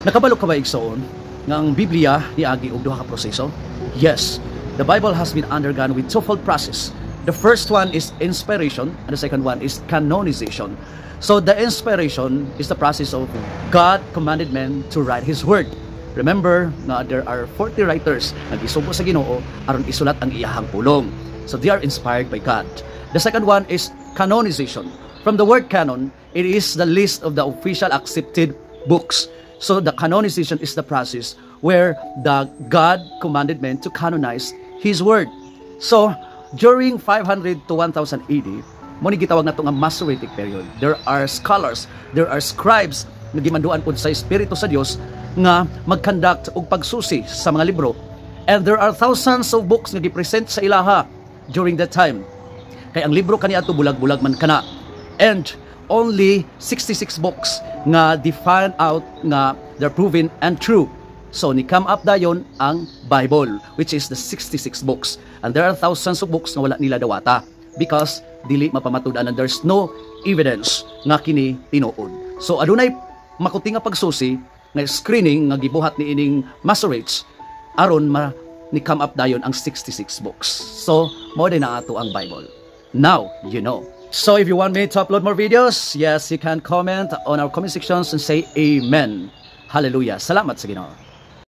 Nakabalo ka ba igsoon nga ang Biblia niagi og duha ka proseso? Yes, the Bible has been undergone with twofold process. The first one is inspiration and the second one is canonization. So the inspiration is the process of God commanded men to write His word. Remember na there are 40 writers na gisugo sa Ginoo aron isulat ang iyahang pulong. So they are inspired by God. The second one is canonization. From the word canon, it is the list of the official accepted books. So the canonization is the process where the God commanded men to canonize His word. So during 500 to 1000 AD, mo ni gitawag nato nga Masoretic period. There are scholars, there are scribes nga gimanduan pod sa Espiritu sa Dios nga mag-conduct og pagsusi sa mga libro. And there are thousands of books nga gipresent sa ilaha during that time. Kay ang libro kaniadto bulag-bulag man kana. And only 66 books nga define out nga they're proven and true. So ni come up dayon ang Bible, which is the 66 books. And there are thousands of books nga wala nila dawata because dili mapamatud-an and there's no evidence nga kini tinuod. So adunay makuti nga pagsusi nga screening nga gibuhat ni ining Masoretes aron ni come up dayon ang 66 books. So mo din na ato ang Bible. Now you know. So if you want me to upload more videos, yes, you can comment on our comment sections and say amen. Hallelujah. Salamat sa Ginoo.